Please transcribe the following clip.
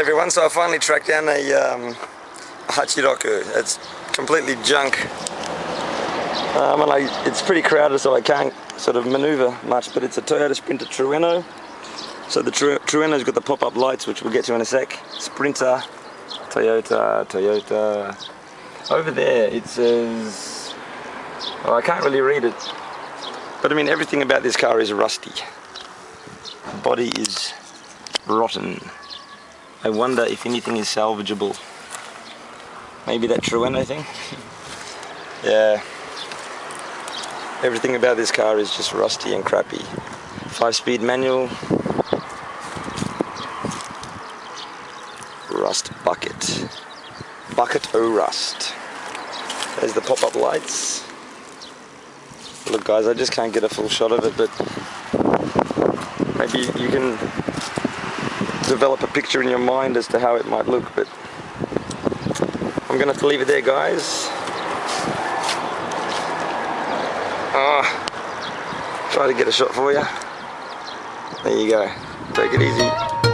everyone, so I finally tracked down a Hachiroku. It's completely junk. It's pretty crowded, so I can't sort of maneuver much, but it's a Toyota Sprinter Trueno. So the Trueno's got the pop-up lights, which we'll get to in a sec. Sprinter, Toyota. Over there it says, oh, I can't really read it, but I mean everything about this car is rusty. The body is rotten. I wonder if anything is salvageable. Maybe that Trueno thing? Yeah. Everything about this car is just rusty and crappy. 5-speed manual. Rust bucket. Bucket o' rust. There's the pop-up lights. Look guys, I just can't get a full shot of it, but maybe you can develop a picture in your mind as to how it might look, but I'm gonna have to leave it there, guys. Try to get a shot for you. There you go. Take it easy.